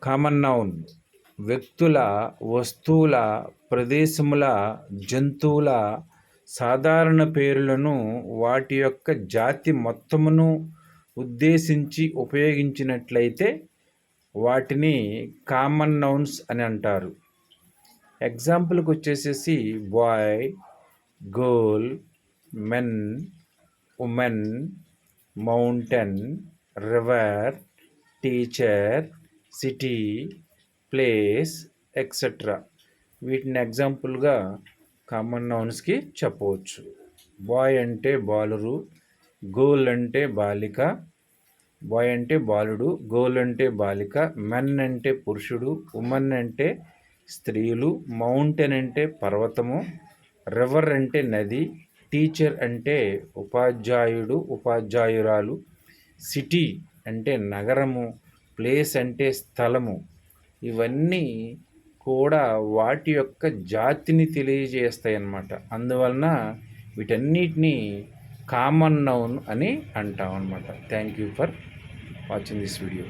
Common noun వ్యక్తుల, వస్తువుల, ప్రదేశముల, జంతువుల సాధారణ పేర్లను వాటి యొక్క జాతి మొత్తమును ఉద్దేశించి ఉపయోగించినట్లయితే వాటిని కామన్ నౌన్స్ అని అంటారు. ఎగ్జాంపుల్కి వచ్చేసేసి boy, girl, men, women, mountain, river, teacher, city, place, etcetera. వీటిని ఎగ్జాంపుల్గా కామన్ నౌన్స్కి చెప్పవచ్చు. బాయ్ అంటే బాలురు, గర్ల్ అంటే బాలిక, బాయ్ అంటే బాలుడు, గర్ల్ అంటే బాలిక, మెన్ అంటే పురుషుడు, ఉమెన్ అంటే స్త్రీలు, మౌంటైన్ అంటే పర్వతము, రివర్ అంటే నది, టీచర్ అంటే ఉపాధ్యాయుడు, ఉపాధ్యాయురాలు, సిటీ అంటే నగరము, ప్లేస్ అంటే స్థలము. ఇవన్నీ కూడా వాటి యొక్క జాతిని తెలియజేస్తాయి అన్నమాట. అందువలన వీటన్నిటినీ కామన్ నౌన్ అని అంటాం అన్నమాట. Thank you for watching this video.